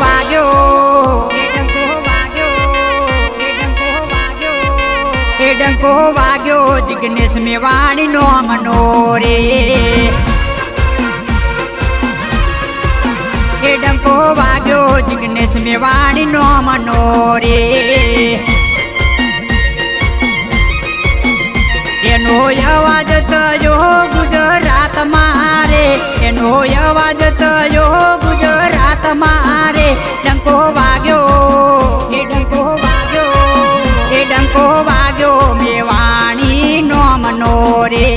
વાગ્યો, એ ડંકો વાગ્યો, એ ડંકો વાગ્યો, એ ડંકો વાગ્યો જિગ્નેશ મેવાણી નો મનો રે, એ ડંકો વાગ્યો જિગ્નેશ મેવાણી નો મનો રે, એનો અવાજ થયો ગુજરાત મારે, એનો અવાજ થયો ગુજરાત મારે, ડંકો વાગ્યો, એ ડંકો વાગ્યો, એ ડંકો વાગ્યો મેવાણી નો મનો રે,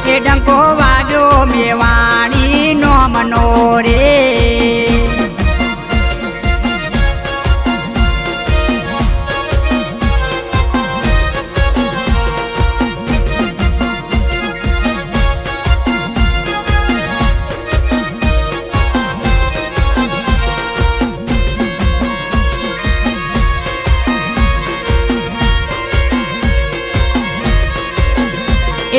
એ ડંકો વાગ્યો મેવાણી નો મનો રે.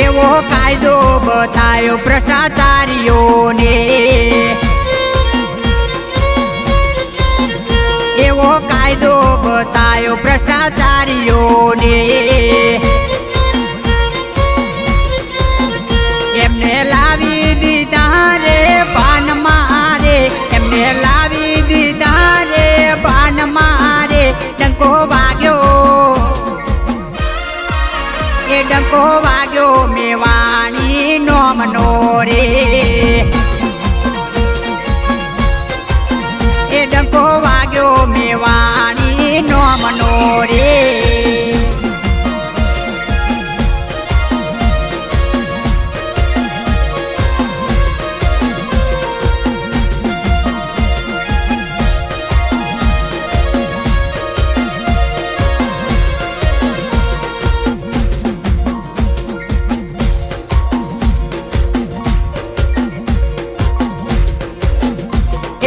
એવો કાયદો બતાયો ભ્રષ્ટાચારીઓને, એવો કાયદો બતાયો ભ્રષ્ટાચારીઓને, એમને લાવી દીધા રે બાન મારે, એમને લાવી દીધા રે બાન મારે, ડંકો વાગ્યો, એ ડંકો વાગ્યો મેવાણી નો મનો રે, એ ડંકો વાગ્યો મેવાણી નો મનો રે.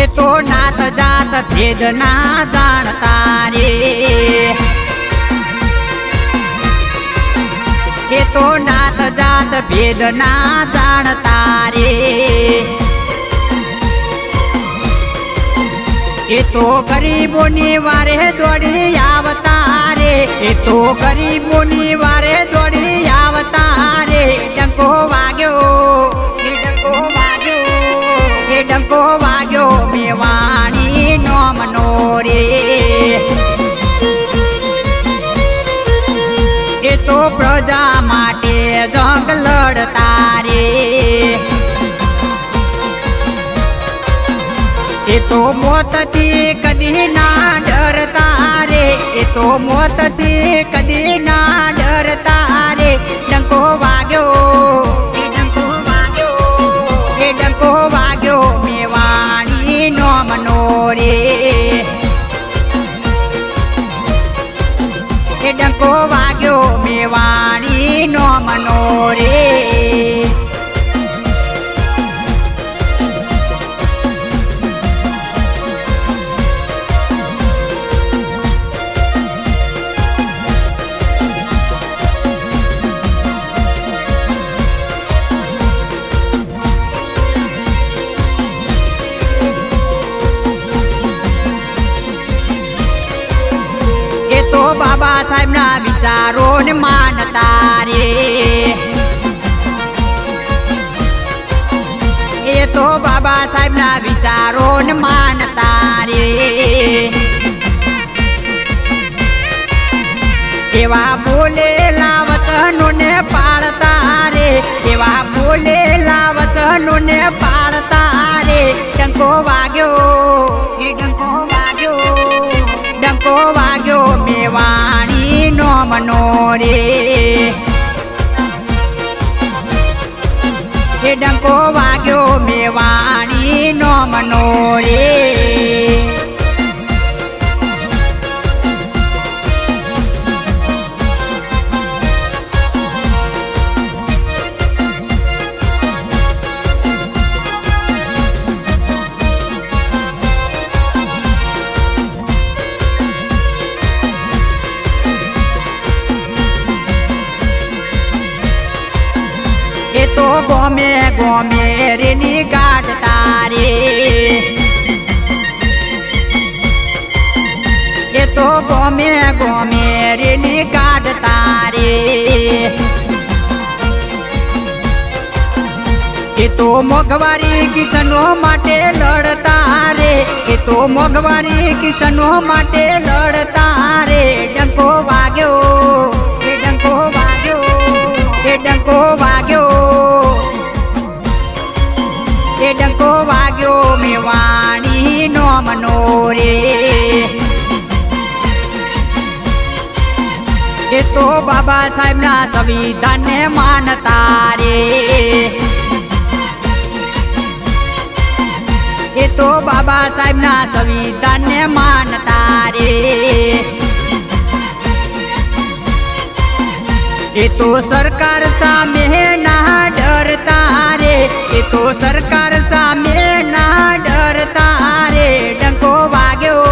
એ તો નાત જાત ભેદ ના જાણતા રે, એ તો નાત જાત ભેદ ના જાણતા રે, એ તો ગરીબોની વારે દોડી આવતા રે, એ તો ગરીબોની વારે દોડી આવતા રે, ડંકો વાગ્યો, એ ડંકો વાગ્યો, એ ડંકો વાગ્યો મેવાણી નો મનો રે, એ તો પ્રજા માટે જંગ લડતા રે, એ તો મોતથી કદી ના ડરતા રે, એ તો મોતથી કદી ના ડરતા રે, ડંકો વાગ્યો, એ ડંકો વાગ્યો, એ ડંકો વાગ્યો મેવાણી નો મનો રે, એ ડંકો વાગ્યો મેવાણી નો મનો રે. બાબા સાહેબ ના વિચારો ને માનતા રે, એ તો બાબા સાહેબ ના વિચારો ને માનતા રે, એવા બોલેલા વચનો ને પાળતા રે, એવા બોલેલા વચનો ને પાળતા રે, ડંકો વાગ્યો, એ ડંકો વાગ્યો, ડંકો વાગ્યો મેવાણી નો મનો રે, એ ડંકો વાગ્યો મેવાણી નો મનો રે. ગોમે ગોમે રેલી ગાડી તો ગોમે ગોમે રેલી કાઢતા રે એ તો મોંઘવારી કિસનો માટે લડતા રે એ તો મોંઘવારી કિસનો માટે લડતા રે ડંકો વાગ્યો એ ડંકો વાગ્યો એ ડંકો વાગ્યો એ ડંકો વાગ્યો મેવાણી નો મનો રે એ તો બાબા સાહેબ ના સંવિધાનને માનતા રે એ તો બાબા સાહેબ ના સંવિધાનને માનતા રે એ તો સરકાર સામે ના ડરતા રે એ તો સરકાર સામે ના ડરતા રે ડંકો વાગ્યો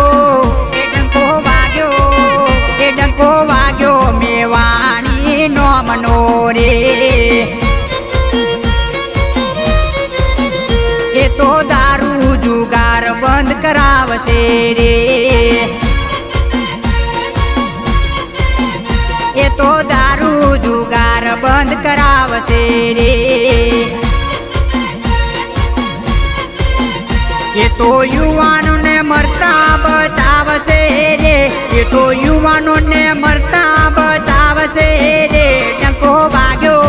એ ડંકો વાગ્યો એ ડંકો વાગ્યો મેવાણી નો મનો રે એ તો દારૂ જુગાર બંધ કરાવશે રે એ તો દારૂ જુગાર બંધ કરાવશે રે એ તો યુવાનોને મરતા બચાવશે રે એ તો યુવાનોને મરતા બચાવશે રે ડંકો વાગ્યો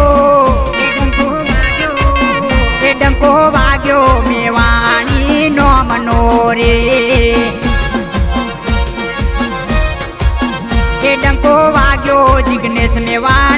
એ ડંકો વાગ્યો એ ડંકો વાગ્યો મેવાણી નો મનો રે એ ડંકો વાગ્યો જિગ્નેશ મેવાણી